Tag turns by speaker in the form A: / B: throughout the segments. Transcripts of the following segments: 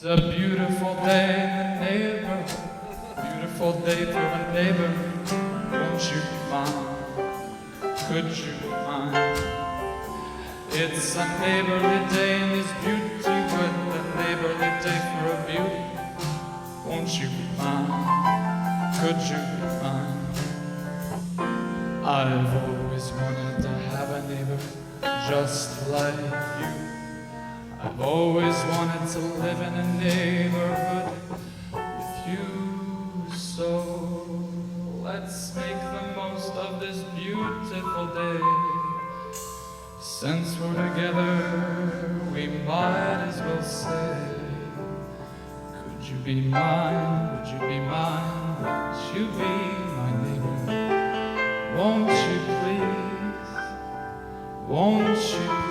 A: It's a beautiful day in the neighborhood, beautiful day for a neighbor. Won't you be mine? Could you be mine? It's a neighborly day in this beauty wood, a neighborly day for a beauty. Won't you be mine? Could you be mine? I've always wanted to have a neighbor just like you. I've always wanted to live in a neighborhood with you. So let's make the most of this beautiful day. Since we're together, we might as well say, could you be mine? Would you be mine? Would you be my neighbor? Won't you please? Won't you please?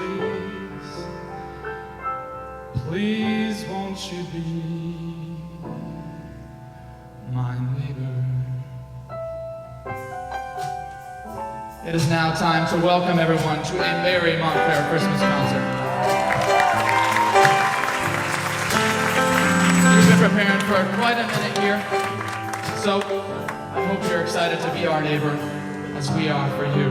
A: Please won't you be my neighbor? It is now time to welcome everyone to a merry Montclair Christmas concert. We've been preparing for quite a minute here, so I hope you're excited to be our neighbor as we are for you.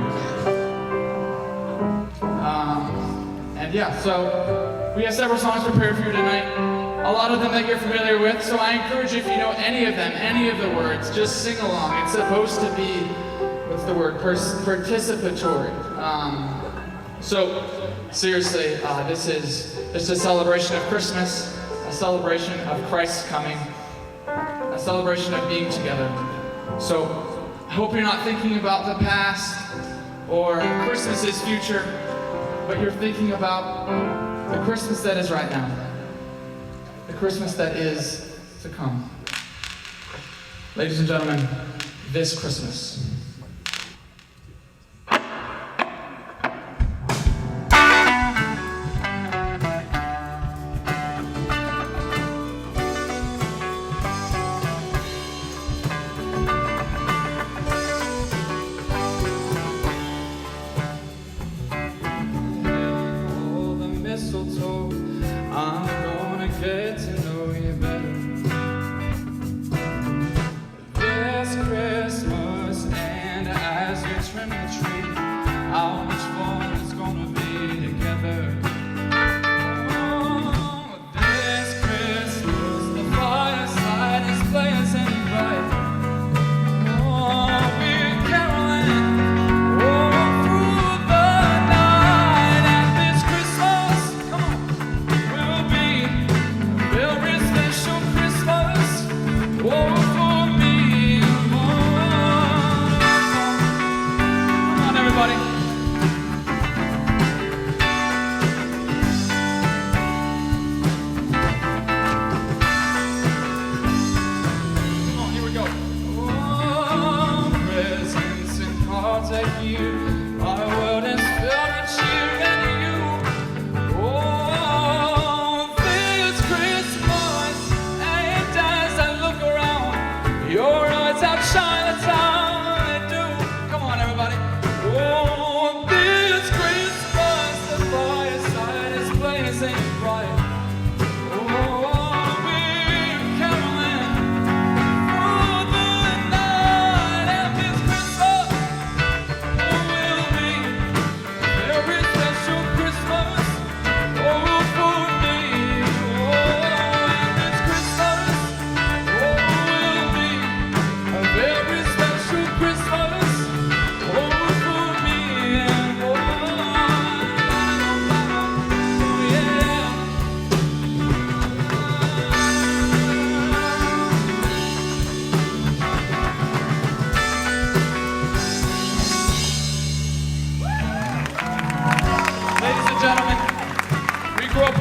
A: So we have several songs prepared for you tonight. A lot of them that you're familiar with, so I encourage you, if you know any of them, any of the words, just sing along. It's supposed to be, what's the word, participatory. So seriously, this is a celebration of Christmas, a celebration of Christ's coming, a celebration of being together. So I hope you're not thinking about the past or Christmas's future, but you're thinking about the Christmas that is right now, the Christmas that is to come. Ladies and gentlemen, this Christmas.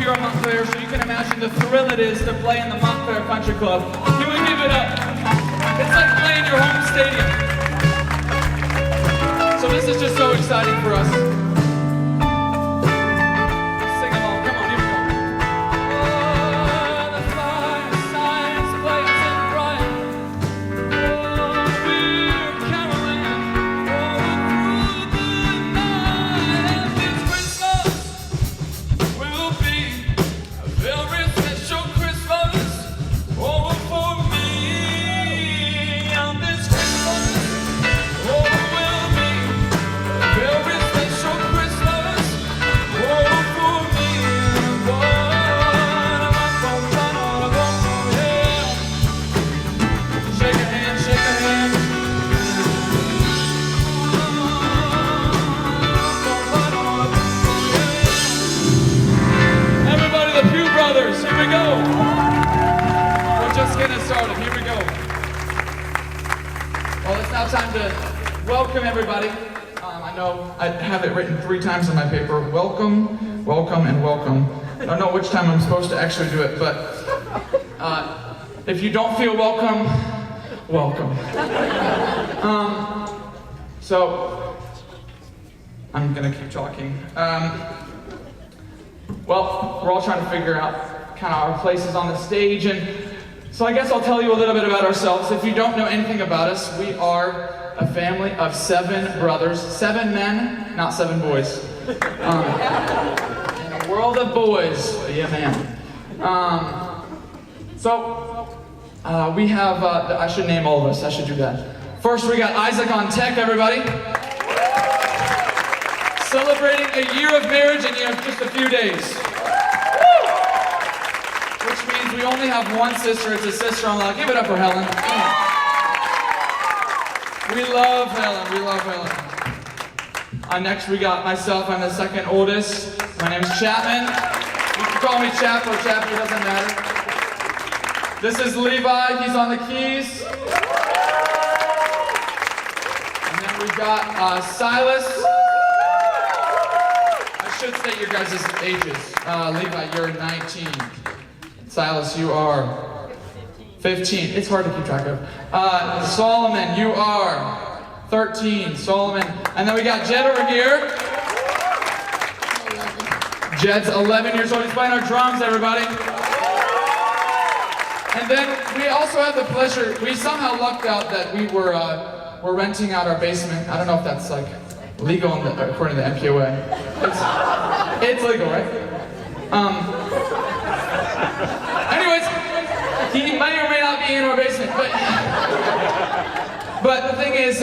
A: Montclair, so you can imagine the thrill it is to play in the Montclair Country Club. Can we give it up? It's like playing your home stadium. So this is just so exciting for us. Sing along, come on, here we go. Oh, the fireside's blazing bright. Oh, we're caroling all through the night. And this Christmas will be a very special Christmas. getting us started. Here we go. Well, it's now time to welcome everybody. I know I have it written 3 times on my paper. Welcome, welcome, and welcome. I don't know which time I'm supposed to actually do it, but if you don't feel welcome, welcome. So, I'm gonna keep talking. Well, we're all trying to figure out kind of our places on the stage, and so I guess I'll tell you a little bit about ourselves. If you don't know anything about us, we are a family of 7 brothers, 7 men, not 7 boys. In a world of boys, yeah, man. We have, I should name all of us, I should do that. First, we got Isaac on tech, everybody. Celebrating a year of marriage in just a few days. Which means we only have one sister, it's a sister-in-law. Give it up for Helen. We love Helen, we love Helen. Next we got myself, I'm the second oldest. My name is Chapman. You can call me Chap or Chappy, it doesn't matter. This is Levi, he's on the keys. And then we got Silas. I should state your guys' ages. Levi, you're 19. Silas, you are 15. It's hard to keep track of. Solomon, you are 13. Solomon. And then we got Jed over here. Jed's 11 years old. He's playing our drums, everybody. And then we also have the pleasure, we somehow lucked out that we're renting out our basement. I don't know if that's like legal according to the MPOA. It's legal, right? Anyways, he may or may not be in our basement, but the thing is,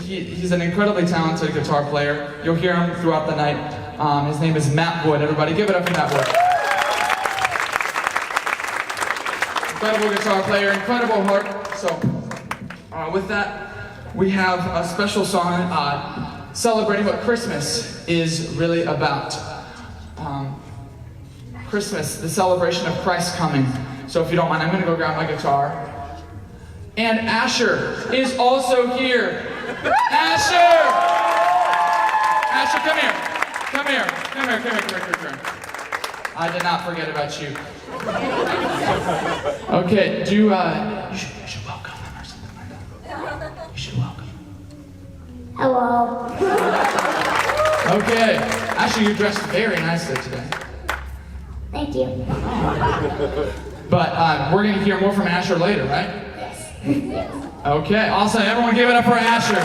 A: he's an incredibly talented guitar player. You'll hear him throughout the night. His name is Matt Wood. Everybody, give it up for Matt Wood. Incredible guitar player, incredible heart. So, with that, we have a special song celebrating what Christmas is really about. Christmas, the celebration of Christ coming. So if you don't mind, I'm going to go grab my guitar. And Asher is also here. Asher! Asher, come here. Come here. Come here, come here, come here, come here. I did not forget about you. Okay, you should welcome them or something like that. You should welcome them.
B: Hello.
A: Okay. Asher, you dressed very nicely today.
B: Thank you.
A: But we're going to hear more from Asher later, right?
B: Yes.
A: Okay, awesome. Everyone give it up for Asher.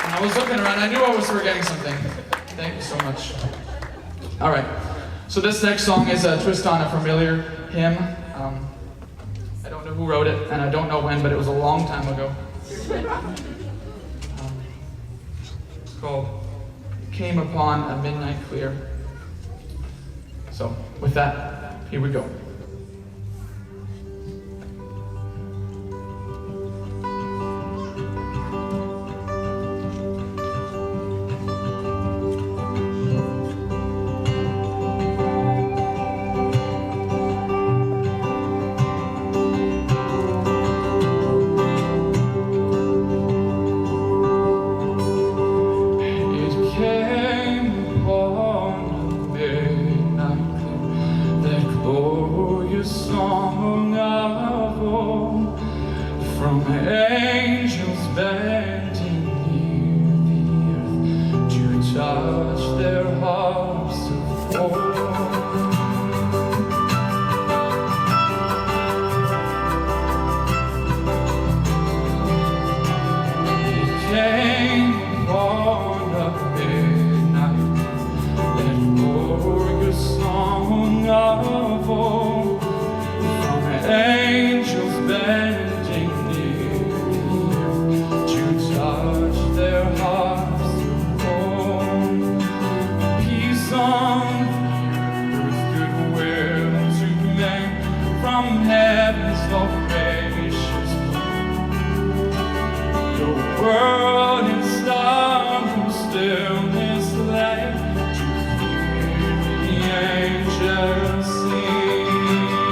A: I was looking around. I knew I was forgetting something. Thank you so much. All right. So this next song is a twist on a familiar hymn. I don't know who wrote it, and I don't know when, but it was a long time ago. It's called Came Upon a Midnight Clear. So, with that, here we go.
C: World in stars stillness lay to hear the angels sing.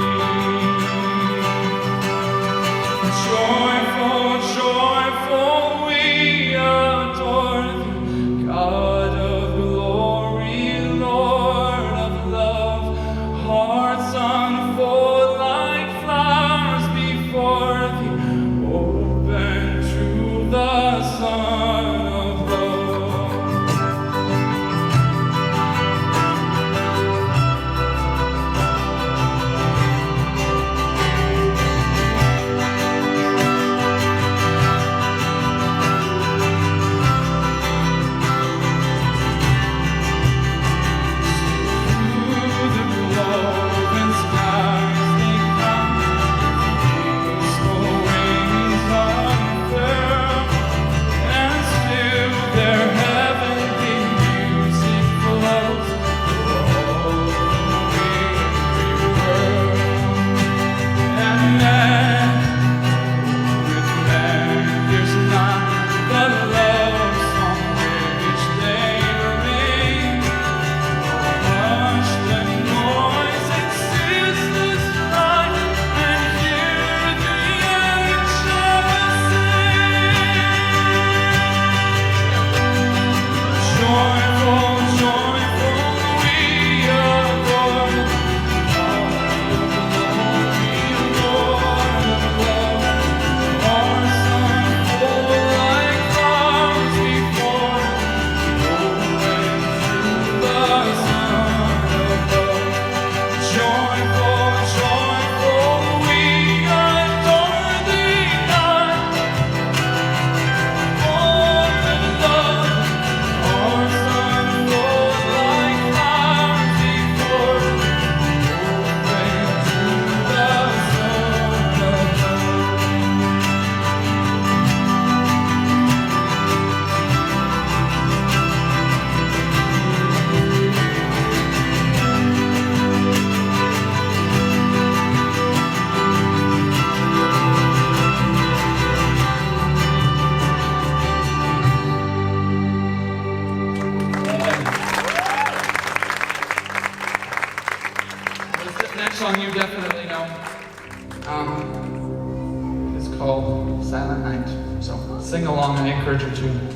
A: definitely know is called Silent Night. So sing along, I encourage you to.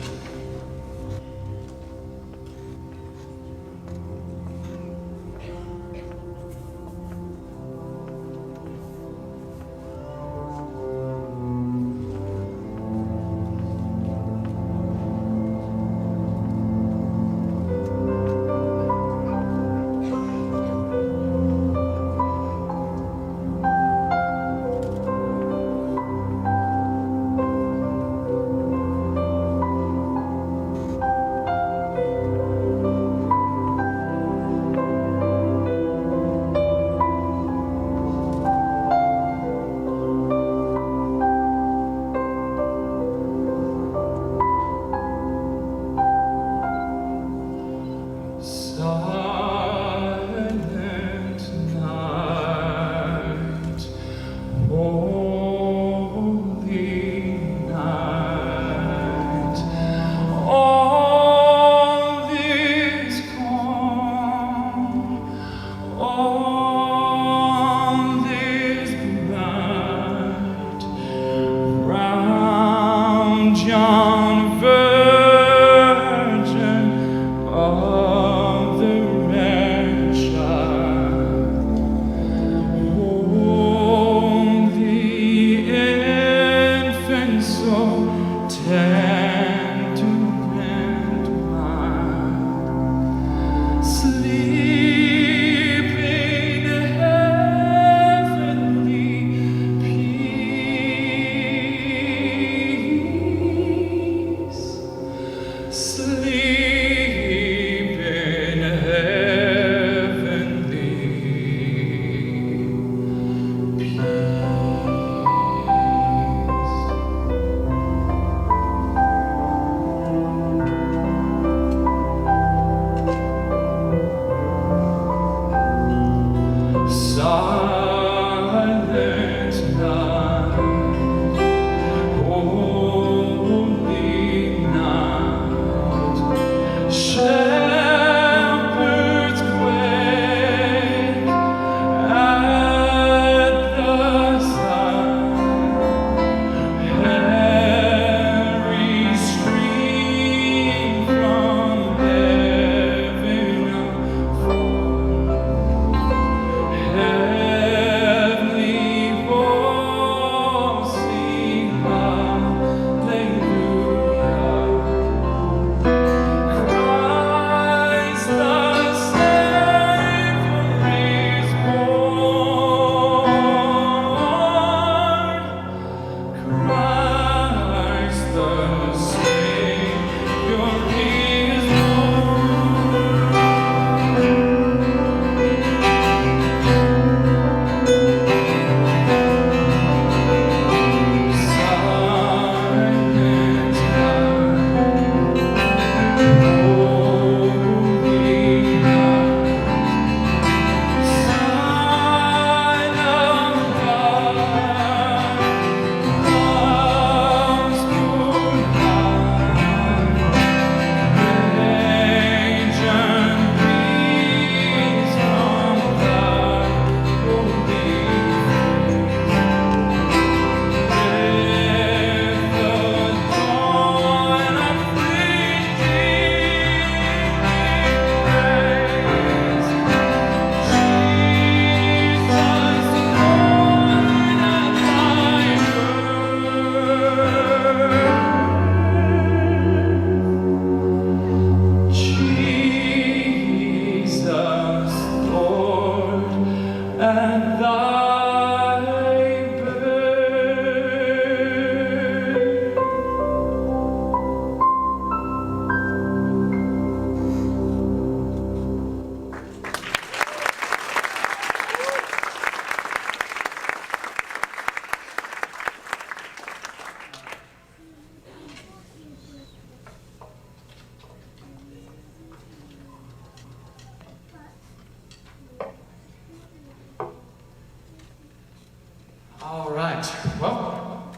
A: All right, well,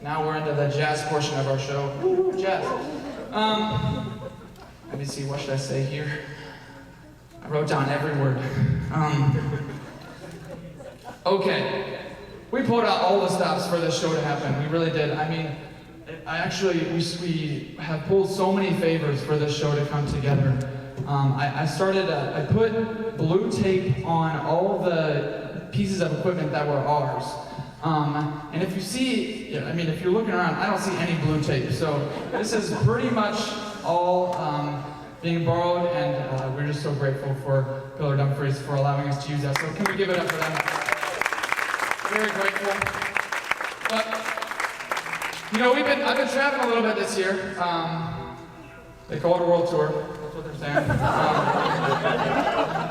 A: now we're into the jazz portion of our show. Woo, jazz. Let me see, what should I say here? I wrote down every word. Okay, we pulled out all the stops for this show to happen. We really did. I mean, we have pulled so many favors for this show to come together. I put blue tape on all the pieces of equipment that were ours. And if you see, if you're looking around, I don't see any blue tape. So this is pretty much all being borrowed, and we're just so grateful for Bill Dumfries for allowing us to use that. So can we give it up for them? Very grateful. But I've been traveling a little bit this year. They call it a world tour. That's what they're saying.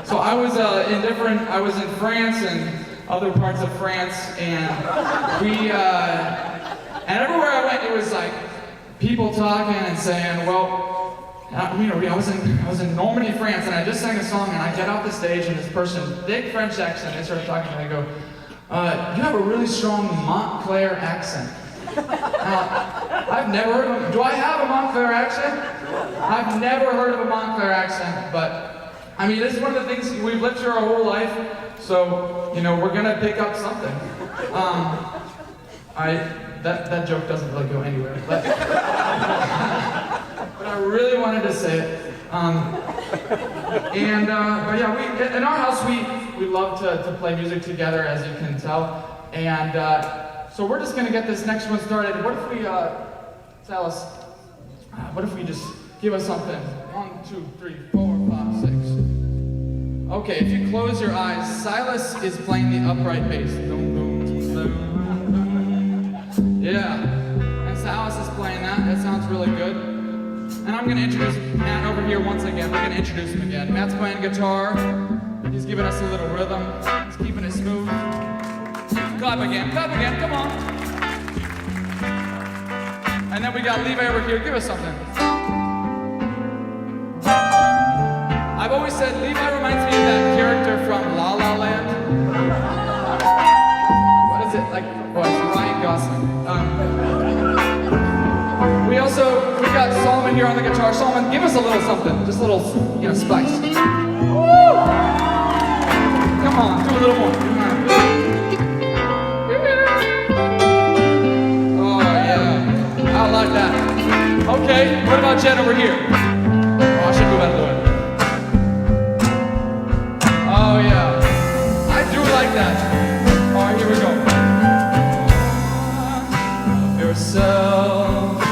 A: So I was in France and other parts of France, and and everywhere I went, it was like people talking and saying, well, I was in Normandy, France, and I just sang a song, and I get off the stage, and this person, big French accent, they started talking, and I go, you have a really strong Montclair accent. I've never heard of do I have a Montclair accent? I've never heard of a Montclair accent, but this is one of the things we've lived through our whole life, so we're gonna pick up something. That joke doesn't really go anywhere, but I really wanted to say it. But yeah, in our house we love to play music together, as you can tell, and so we're just gonna get this next one started. What if we, Silas, what if we just give us something? 1, 2, 3, 4, 5, 6. Okay, if you close your eyes, Silas is playing the upright bass. Boom, boom, boom, boom. Yeah, and Silas is playing that. That sounds really good. And I'm gonna introduce Matt over here once again. We're gonna introduce him again. Matt's playing guitar. He's giving us a little rhythm. He's keeping it smooth. Clap again, come on. And then we got Levi over here. Give us something. I've always said Levi reminds me of that character from La La Land. What is it? It's Ryan Gosling. We got Solomon here on the guitar. Solomon, give us a little something. Just a little, spice. Woo! Come on, do a little more. Come on. Oh, yeah. I like that. Okay, what about Jen over here? Oh, I should move out of the way. Oh, yeah. I do like that. All right, here we go. Yourself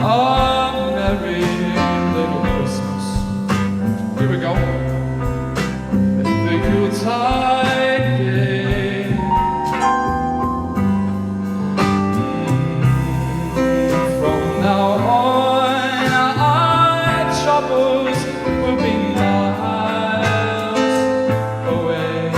A: a merry little Christmas. Here we go. The Yuletide gay. From now on, our troubles will be miles away.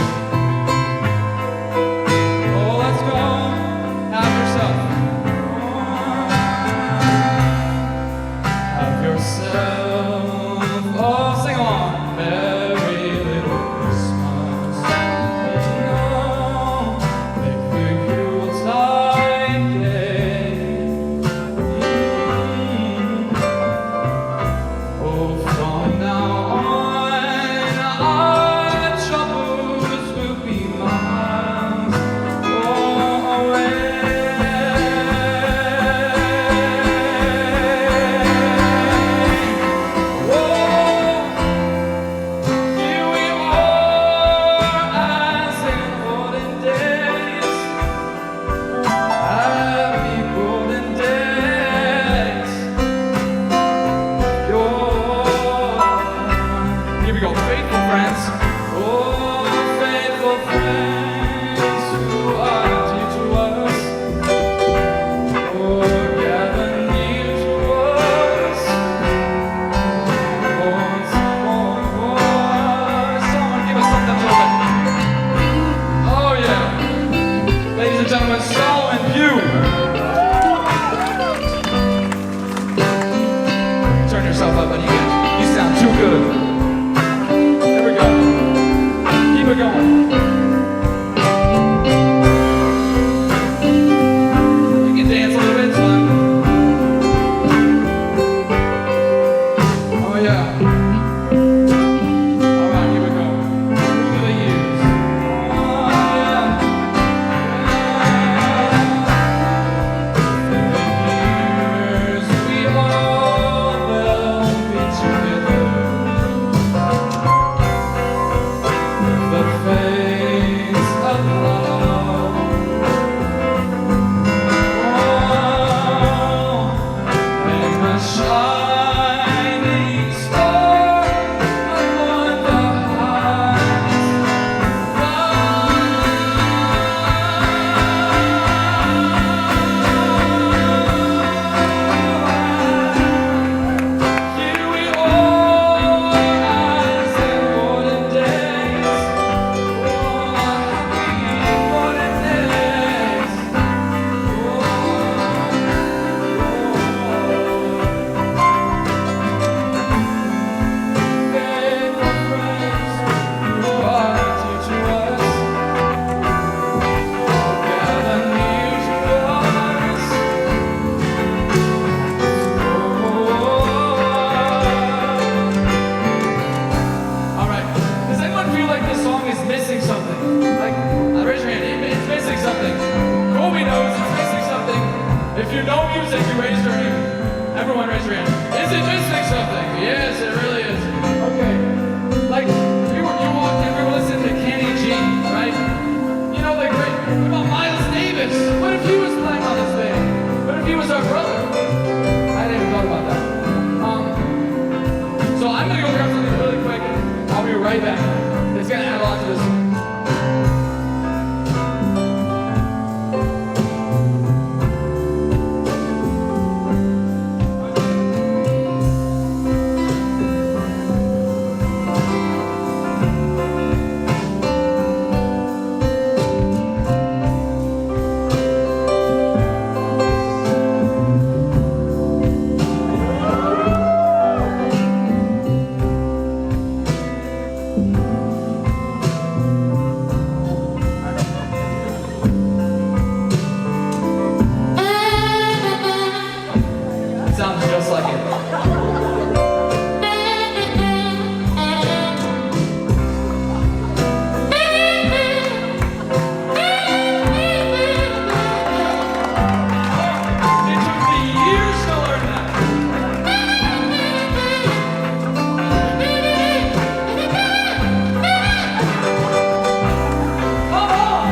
A: if he was playing on this day? What if he was our brother? I hadn't even thought about that. So I'm gonna go grab something really quick. I'll be right back. It's gonna add a lot to this. Sounds just like it. It took me years to learn that. Come on!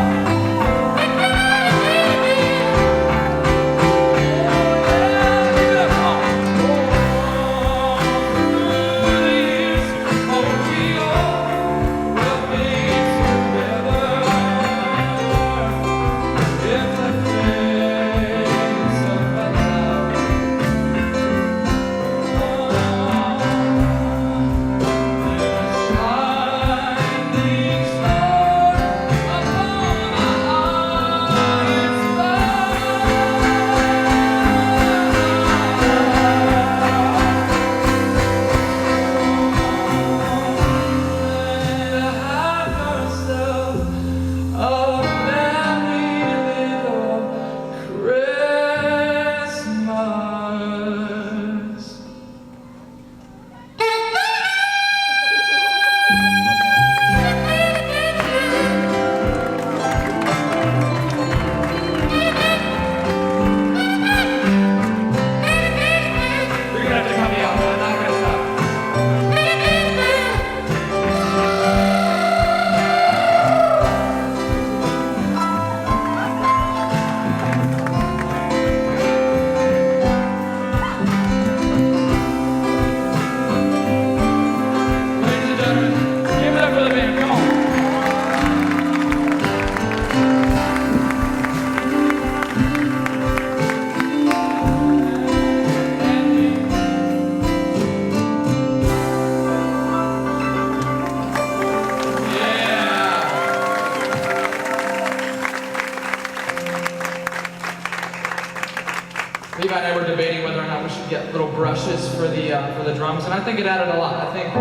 A: Levi and I were debating whether or not we should get little brushes for the drums, and I think it added a lot. I think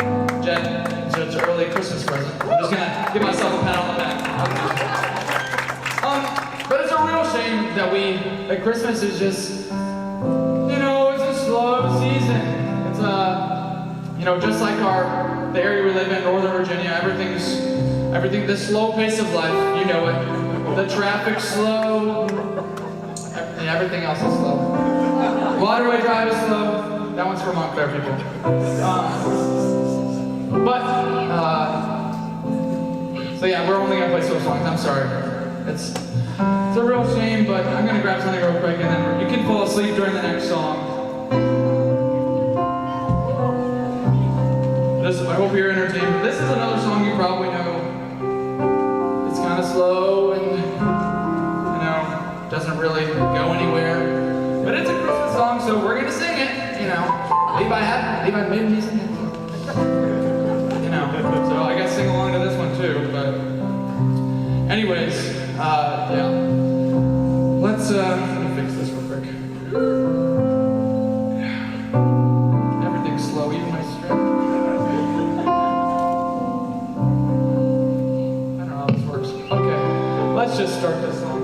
A: Jen, it's an early Christmas present. I'm just gonna give myself a pat on the back. But it's a real shame that Christmas is just, it's a slow season. It's just like the area we live in, Northern Virginia. Everything, the slow pace of life. You know it. The traffic's slow. And everything else is slow. Waterway Drive is slow. That one's for Montclair people. So yeah, we're only gonna play slow songs. I'm sorry. It's a real shame, but I'm gonna grab something real quick, and then you can fall asleep during the next song. I hope you're entertained. This is another song you probably know. It's kind of slow and doesn't really go anywhere. But it's a Christmas song, so we're gonna sing it, Levi made me sing it. So I guess sing along to this one too, but anyways, yeah. Let me fix this real quick. Everything's slow, even my string. I don't know how this works. Okay, let's just start this song.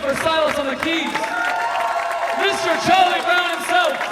A: up for Silas on the keys. Mr. Charlie Brown himself.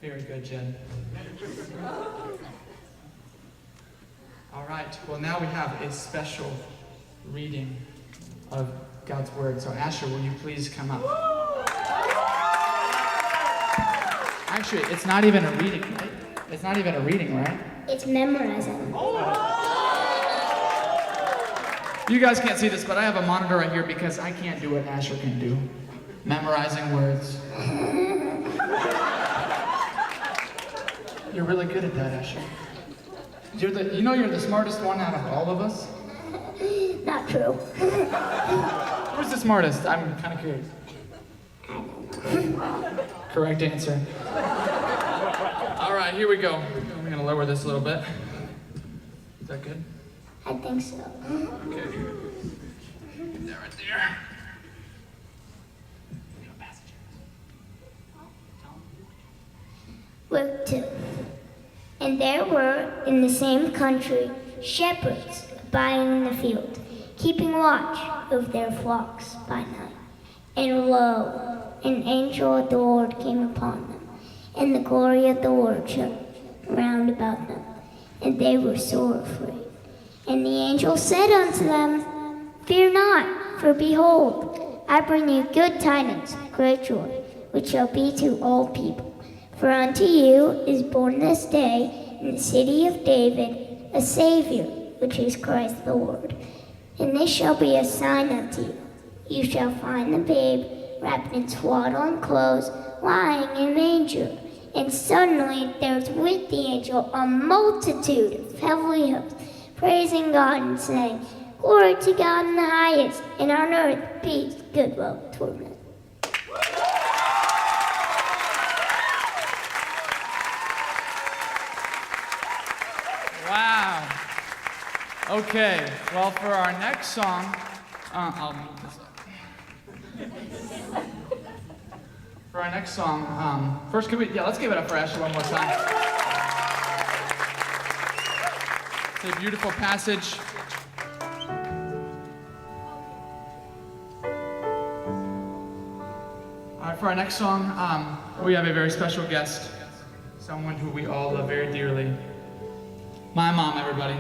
A: Very good, Jen. All right, well now we have a special reading of God's Word. So Asher, will you please come up? Actually, it's not even a reading, right? It's not even a reading, right?
B: It's memorizing.
A: You guys can't see this, but I have a monitor right here because I can't do what Asher can do. Memorizing words. You're really good at that, Asher. You're the smartest one out of all of us?
B: Not true.
A: Who's the smartest? I'm kind of curious. Correct answer. All right, here we go. I'm going to lower this a little bit. Is that good?
B: I think so.
A: Okay. Get that right there.
B: Luke 2. And there were in the same country shepherds abiding in the field, keeping watch over their flocks by night. And lo, an angel of the Lord came upon them, and the glory of the Lord shone round about them, and they were sore afraid. And the angel said unto them, Fear not, for behold, I bring you good tidings of great joy, which shall be to all people. For unto you is born this day in the city of David a Savior, which is Christ the Lord. And this shall be a sign unto you. You shall find the babe wrapped in swaddling clothes, lying in a manger. And suddenly there was with the angel a multitude of heavenly hosts, praising God and saying, Glory to God in the highest, and on earth peace, goodwill toward men.
A: Okay, well, for our next song, I'll move this up. For our next song, first, let's give it up for Ashley one more time. It's a beautiful passage. All right, for our next song, we have a very special guest, someone who we all love very dearly. My mom, everybody.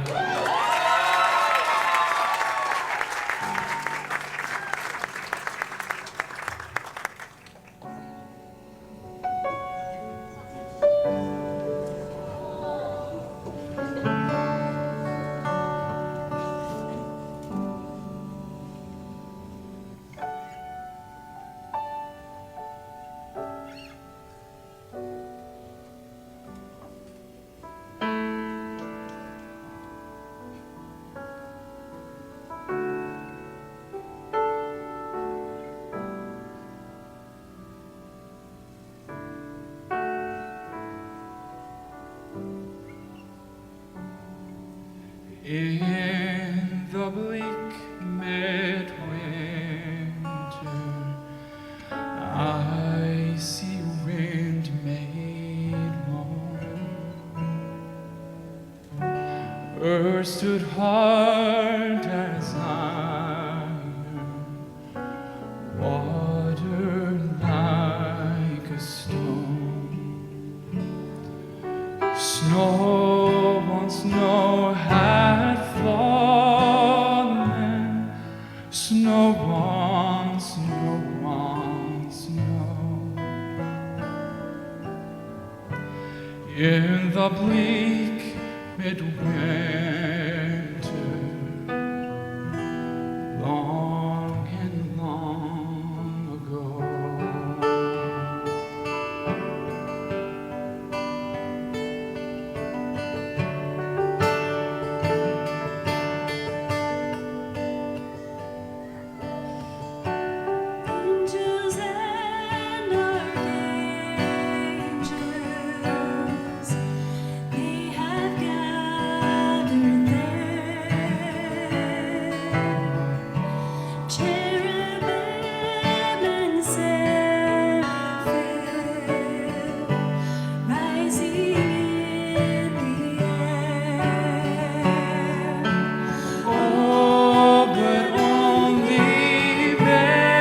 A: In the bleak midwinter, I see wind made moan. Earth stood hard as iron, water like a stone. Snow on snow had fallen, snow on snow on snow. In the bleak midwinter, long and long ago.
D: Angels and archangels, they have gathered there. Cherubim and seraphim, rising in the air.
A: Oh, but only Mary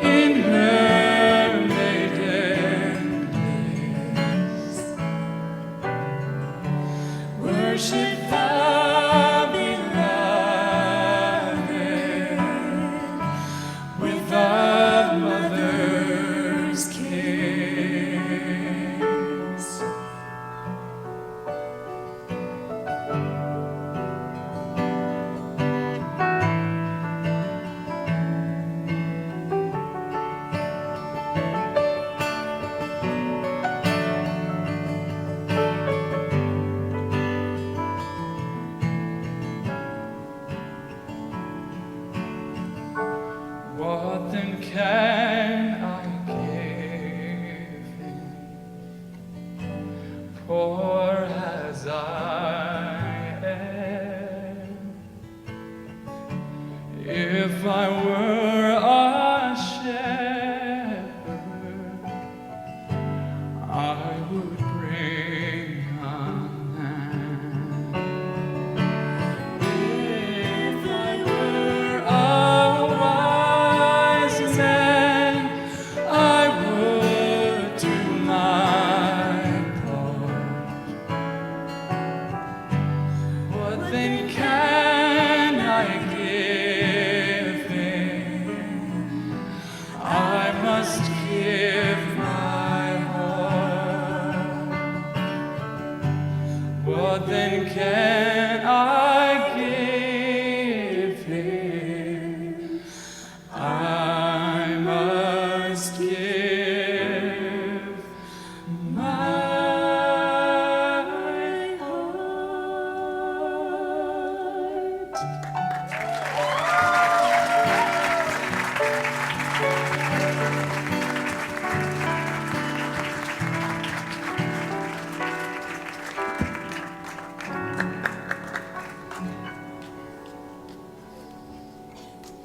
A: in her maiden bliss worship the beloved with the mother's kiss. What then can I give him, poor as I am? If I were a shepherd, I would bring a lamb. If I were a wise man,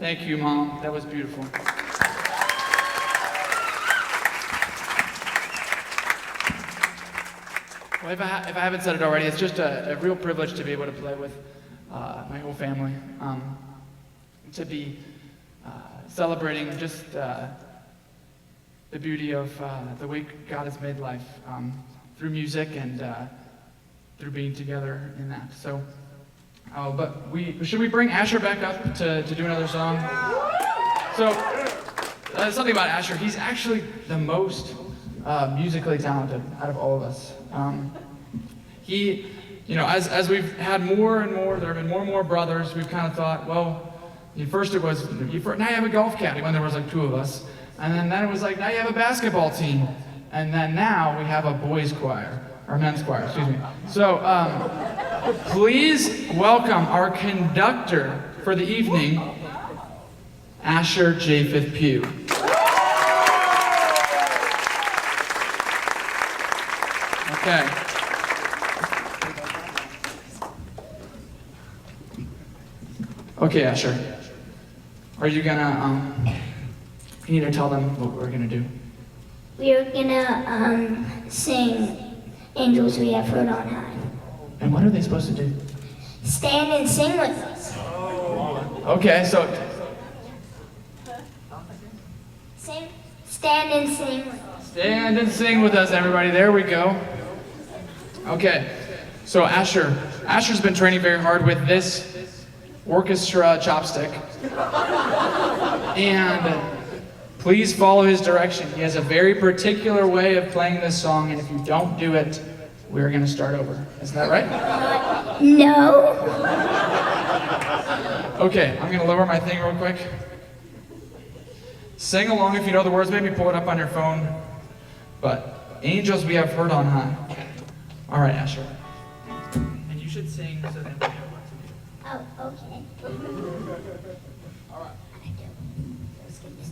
A: Thank you, Mom. That was beautiful. Well, if I haven't said it already, it's just a real privilege to be able to play with my whole family, to be celebrating just the beauty of the way God has made life through music and through being together in that. So, but should we bring Asher back up to do another song? So, something about Asher, he's actually the most musically talented out of all of us. He, as we've had more and more, there have been more and more brothers, we've kind of thought, well, first it was, now you have a golf caddy when there was like 2 of us. And then it was like, now you have a basketball team. And then now we have a boys choir, or men's choir, excuse me. So, please welcome our conductor for the evening, Asher Japheth Peugh. Okay. Okay, Asher. Are you gonna, you need to tell them what we're gonna do.
B: We are gonna sing Angels We Have Heard on High.
A: And what are they supposed to do?
B: Stand and sing with us.
A: Okay, so,
B: Stand and sing with us.
A: stand and sing with us, everybody. There we go. Okay, so Asher's been training very hard with this orchestra chopstick. And please follow his direction. He has a very particular way of playing this song, and if you don't do it, we're gonna start over. Isn't that right?
B: No.
A: Okay, I'm gonna lower my thing real quick. Sing along if you know the words, maybe pull it up on your phone. But Angels We Have Heard on High. All right, Asher. And you should sing so that we know what to do.
B: Oh, okay.
A: All right.
B: Let's get this.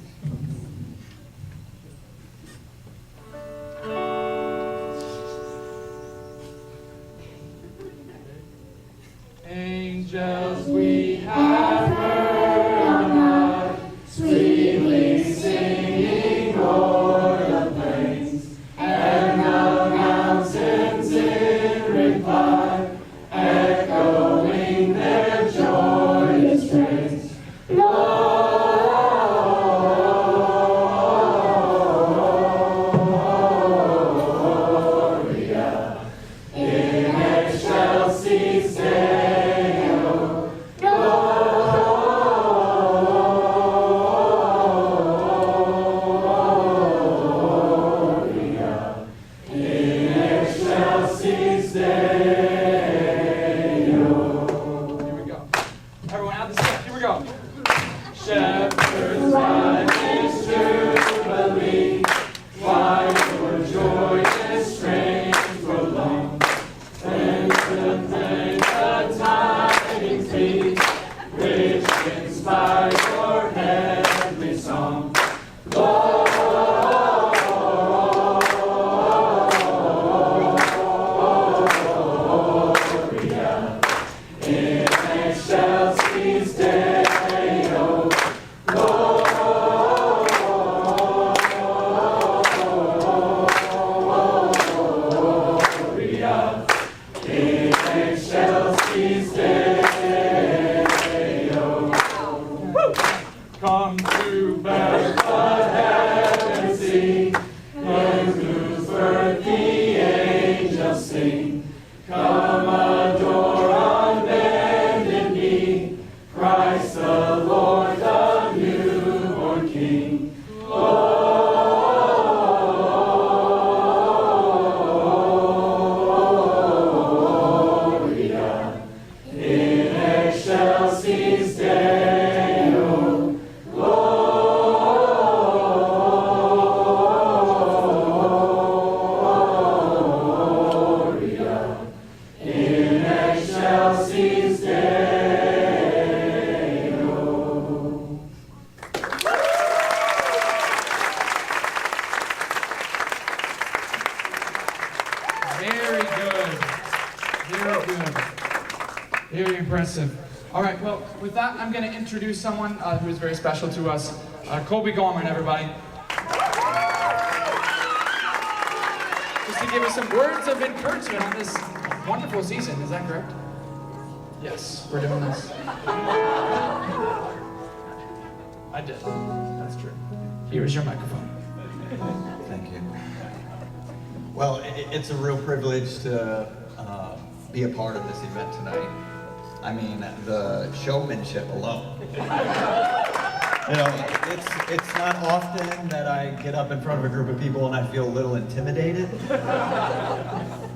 A: Angels we have heard on high, sweetly singing o'er the plains, and the mountains in reply, echoing their joyous praise. Gloria in excelsis Deo. Gloria in excelsis Deo. Here we go. Everyone out the step. Here we go. Shepherds by his jubilee, why your joyous strains prolong? And to thank the tidings be, which inspire your heavenly song. Gloria in excelsis Deo. Gloria in excelsis Deo. Come to Bethlehem and see, in whose birth the angels sing. Come adore on bended knee, Christ the Lord, the newborn King. Gloria in excelsis Deo. Gloria in excelsis Deo. Very good. Very good. Very impressive. All right, well, with that, I'm going to introduce someone who is very special to us. Colby, everybody. Just to give us some words of encouragement on this wonderful season. Is that correct? Yes, we're doing this. I did. That's true. Here is your microphone.
E: Thank you. Well, it's a real privilege to be a part of this event tonight. I mean, the showmanship alone. You know, it's not often that I get up in front of a group of people and I feel a little intimidated.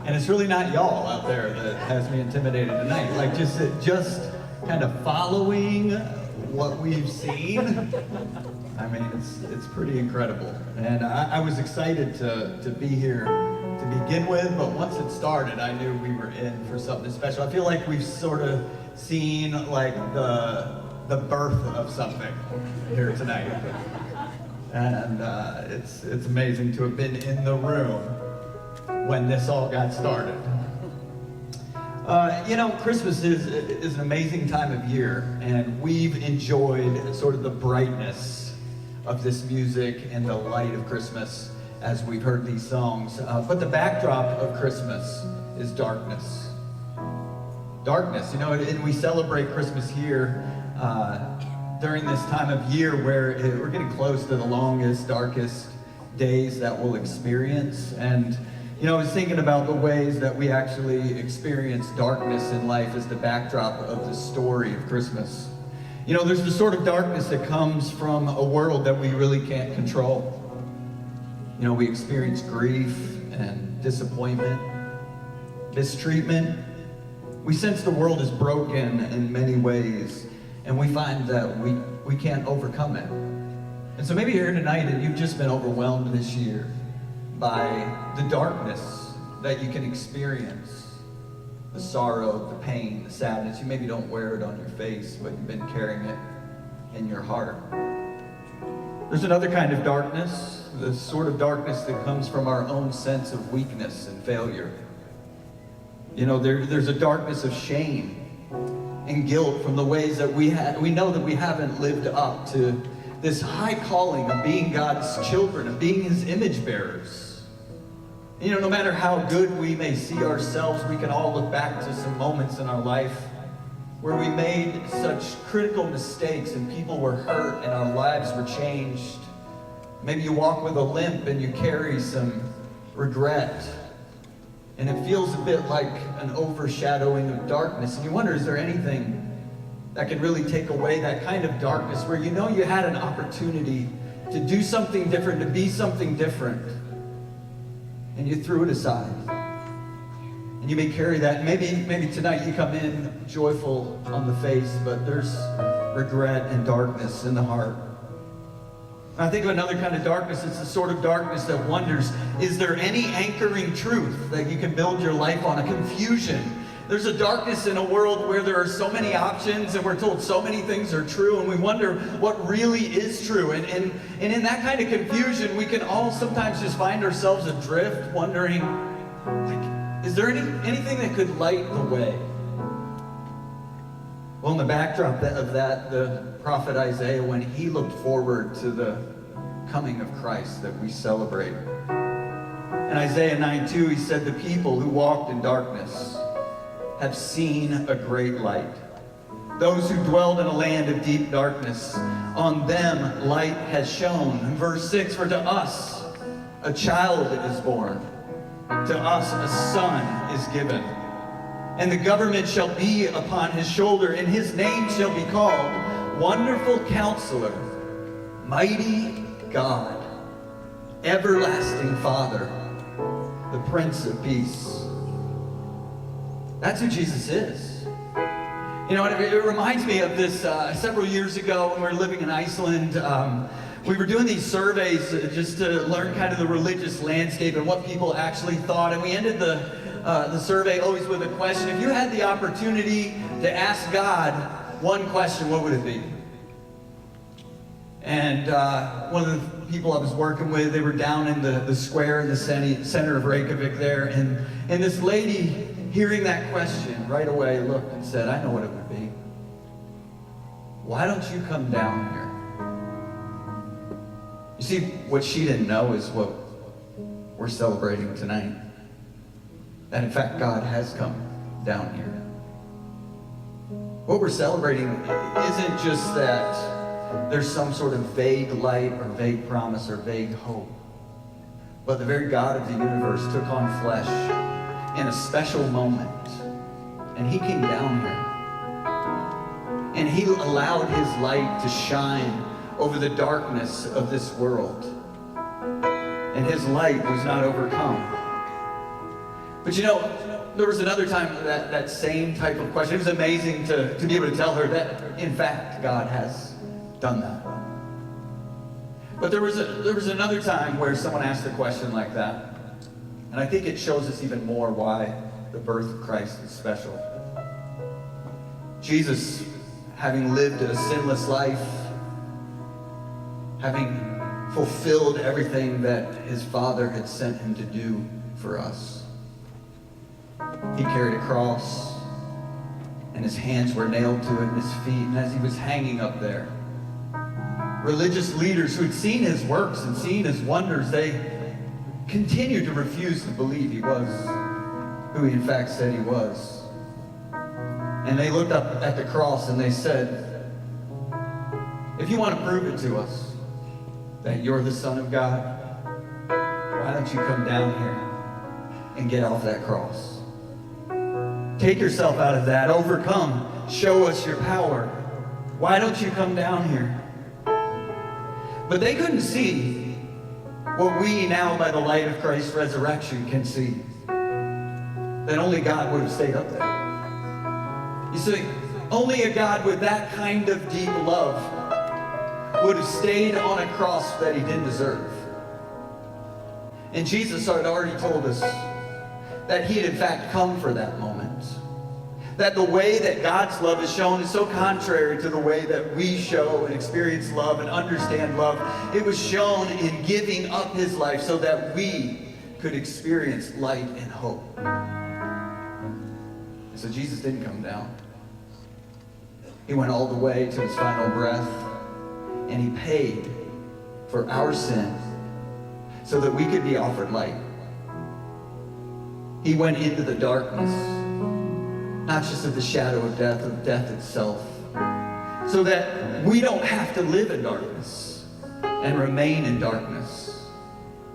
E: And it's really not y'all out there that has me intimidated tonight. Like just kind of following what we've seen. I mean, it's pretty incredible. And I was excited to be here to begin with, but once it started, I knew we were in for something special. I feel like we've sort of seen like the birth of something here tonight. And it's amazing to have been in the room when this all got started. You know, Christmas is an amazing time of year, and we've enjoyed sort of the brightness of this music and the light of Christmas as we've heard these songs. But the backdrop of Christmas is darkness. Darkness, you know, and we celebrate Christmas here during this time of year where we're getting close to the longest, darkest days that we'll experience. And you know, I was thinking about the ways that we actually experience darkness in life as the backdrop of the story of Christmas. You know, there's the sort of darkness that comes from a world that we really can't control. You know, we experience grief and disappointment, mistreatment. We sense the world is broken in many ways, and we find that we can't overcome it. And so maybe you're here tonight and you've just been overwhelmed this year by the darkness that you can experience, the sorrow, the pain, the sadness. You maybe don't wear it on your face, but you've been carrying it in your heart. There's another kind of darkness, the sort of darkness that comes from our own sense of weakness and failure. You know, there's a darkness of shame and guilt from the ways that we know that we haven't lived up to this high calling of being God's children, of being His image bearers. You know, no matter how good we may see ourselves, we can all look back to some moments in our life where we made such critical mistakes and people were hurt and our lives were changed. Maybe you walk with a limp and you carry some regret. And it feels a bit like an overshadowing of darkness. And you wonder, is there anything that can really take away that kind of darkness where you know you had an opportunity to do something different, to be something different, and you threw it aside? And you may carry that. Maybe tonight you come in joyful on the face, but there's regret and darkness in the heart. I think of another kind of darkness. It's the sort of darkness that wonders, is there any anchoring truth that you can build your life on? A confusion. There's a darkness in a world where there are so many options and we're told so many things are true, and we wonder what really is true. And in that kind of confusion, we can all sometimes just find ourselves adrift, wondering, like, is there anything that could light the way? Well, in the backdrop of that, the prophet Isaiah, when he looked forward to the coming of Christ that we celebrate. In Isaiah 9:2, he said, the people who walked in darkness have seen a great light. Those who dwelled in a land of deep darkness, on them light has shone. In verse 6, for to us a child is born, to us a son is given, and the government shall be upon his shoulder, and his name shall be called Wonderful Counselor, Mighty God, Everlasting Father, the Prince of Peace. That's who Jesus is. You know, it reminds me of this several years ago when we were living in Iceland. We were doing these surveys just to learn kind of the religious landscape and what people actually thought. And we ended the survey always with a question. If you had the opportunity to ask God one question, what would it be? And one of the people I was working with, they were down in the square in the center of Reykjavik there. And this lady, hearing that question, right away looked and said, I know what it would be. why don't you come down here? You see, what she didn't know is what we're celebrating tonight. That in fact, God has come down here. What we're celebrating isn't just that there's some sort of vague light or vague promise or vague hope, but the very God of the universe took on flesh in a special moment, and he came down here. And he allowed his light to shine over the darkness of this world. And his light was not overcome. But you know, there was another time that same type of question. It was amazing to be able to tell her that, in fact, God has done that. But there was another time where someone asked a question like that. And I think it shows us even more why the birth of Christ is special. Jesus, having lived a sinless life, having fulfilled everything that his Father had sent him to do for us, he carried a cross, and his hands were nailed to it, and his feet, and as he was hanging up there, religious leaders who had seen his works and seen his wonders, they continued to refuse to believe he was who he in fact said he was. And they looked up at the cross and they said, if you want to prove it to us that you're the Son of God, why don't you come down here and get off that cross? Take yourself out of that, overcome, show us your power. Why don't you come down here? But they couldn't see what we now, by the light of Christ's resurrection, can see. That only God would have stayed up there. You see, only a God with that kind of deep love would have stayed on a cross that he didn't deserve. And Jesus had already told us that he had in fact come for that moment. That the way that God's love is shown is so contrary to the way that we show and experience love and understand love. It was shown in giving up his life so that we could experience light and hope. And so Jesus didn't come down. He went all the way to his final breath, and he paid for our sin so that we could be offered light. He went into the darkness, not just of the shadow of death itself, so that we don't have to live in darkness and remain in darkness.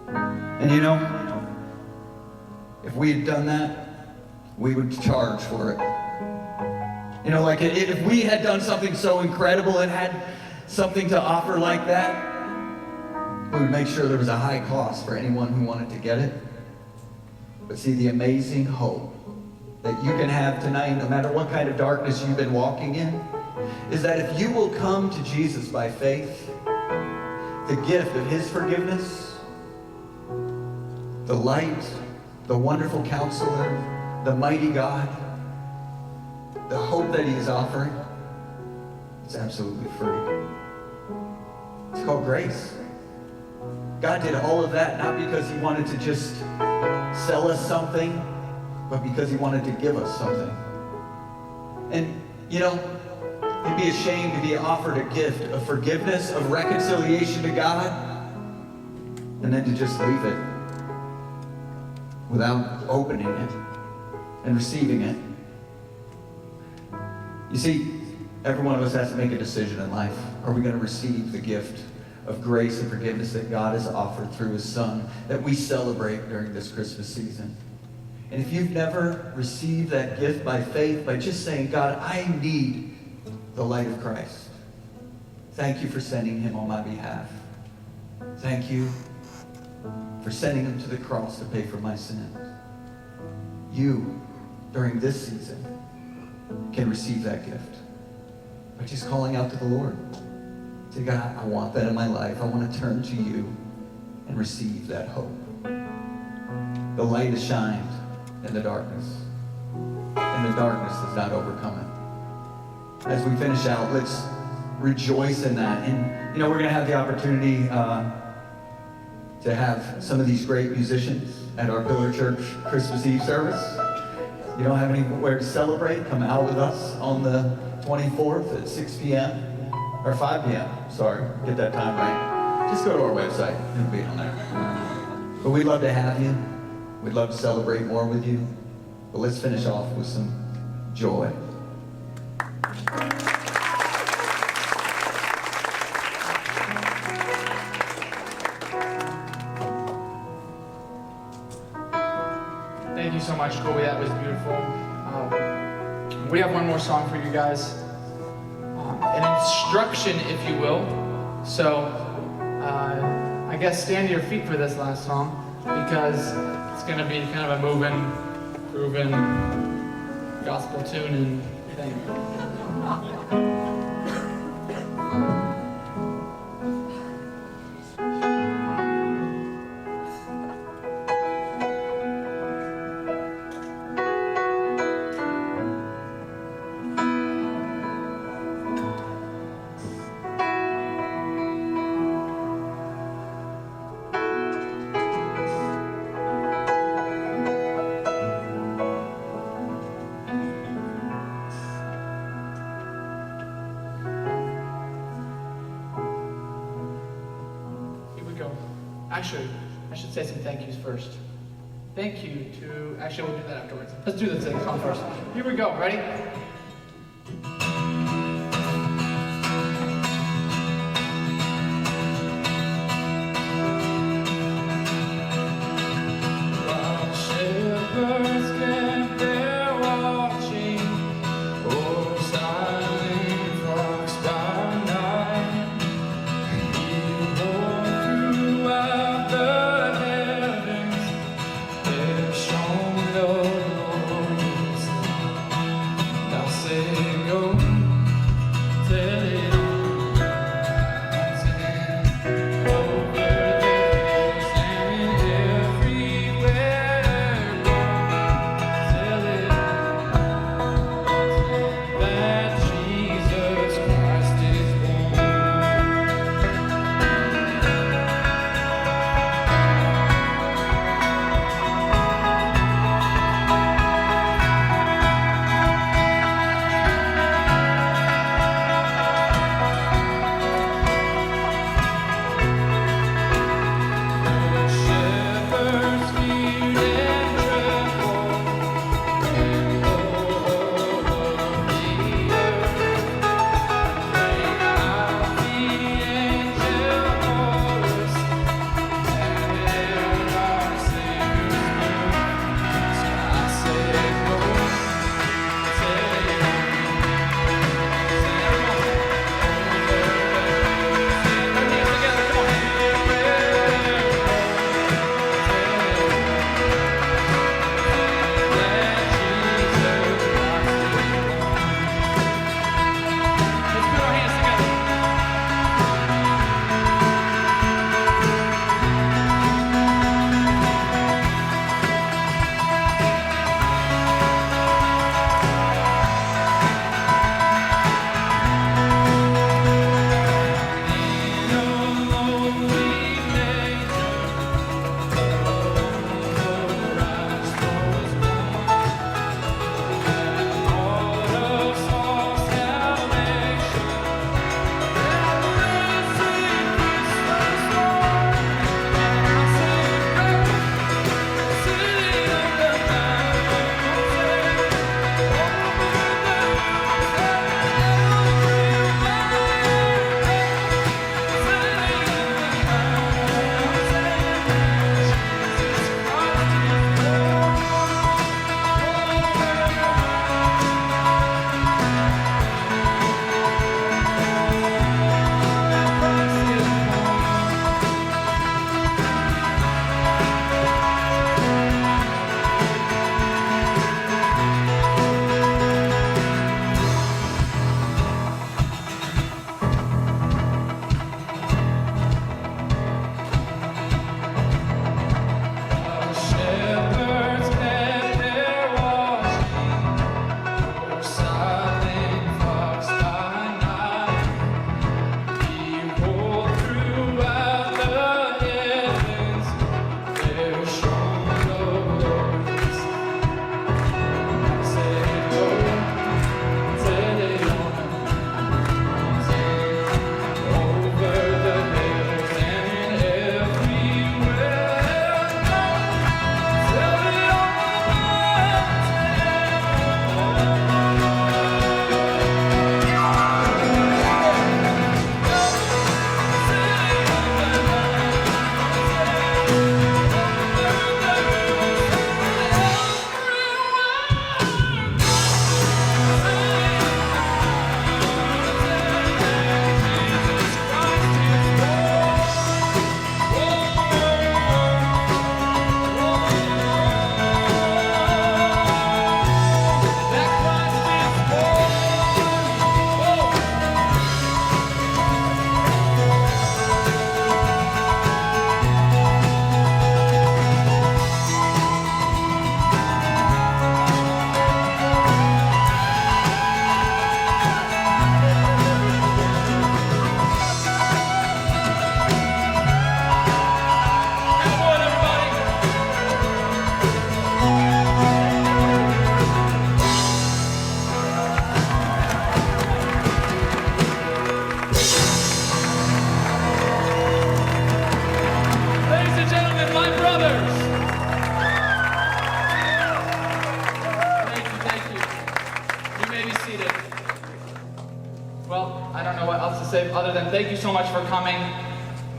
E: And you know, if we had done that, we would charge for it. You know, like if we had done something so incredible and had something to offer like that, we would make sure there was a high cost for anyone who wanted to get it. But see, the amazing hope that you can have tonight, no matter what kind of darkness you've been walking in, is that if you will come to Jesus by faith, the gift of his forgiveness, the light, the wonderful counselor, the mighty God, the hope that he is offering, it's absolutely free. It's called grace. God did all of that not because he wanted to just sell us something, but because he wanted to give us something. And, you know, it'd be a shame to be offered a gift of forgiveness, of reconciliation to God, and then to just leave it without opening it and receiving it. You see, every one of us has to make a decision in life. Are we going to receive the gift of grace and forgiveness that God has offered through his Son that we celebrate during this Christmas season? And if you've never received that gift by faith, by just saying, God, I need the light of Christ. Thank you for sending him on my behalf. Thank you for sending him to the cross to pay for my sins. You, during this season, can receive that gift by just calling out to the Lord. Say, God, I want that in my life. I want to turn to you and receive that hope. The light has shined in the darkness, and the darkness does not overcome it. As we finish out, let's rejoice in that. And, you know, we're going to have the opportunity to have some of these great musicians at our Pillar Church Christmas Eve service. You don't have anywhere to celebrate, come out with us on the 24th at 6 p.m. or 5 p.m. Sorry, get that time right. Just go to our website. It'll be on there. But we'd love to have you. We'd love to celebrate more with you. But let's finish off with some joy.
A: Thank you so much, Colby. That was beautiful. We have one more song for you guys. An instruction, if you will. So, I guess stand to your feet for this last song because it's going to be kind of a moving, grooving, gospel tuning thing. Actually, I should say some thank yous first. Thank you to, actually we'll do that afterwards. Let's do this song first. Here we go, ready? While shepherds camp there watching, o'er silent flocks by night, He bore throughout the heavens, there shone the glorious light. Now say, go. other than thank you so much for coming.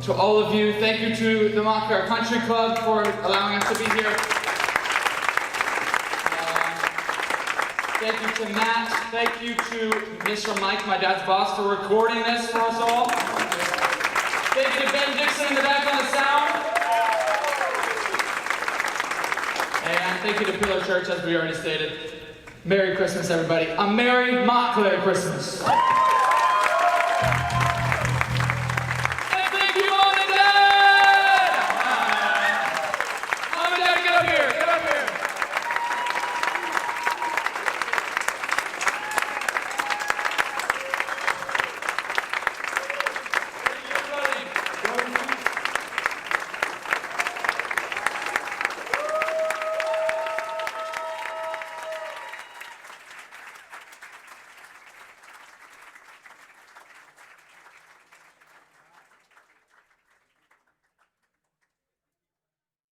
A: To all of you, thank you to the Montclair Country Club for allowing us to be here. Thank you to Matt. Thank you to Mr. Mike, my dad's boss, for recording this for us all. Thank you to Ben Dixon in the back on the sound. And thank you to Pillar Church, as we already stated. Merry Christmas, everybody. A Merry Montclair Christmas.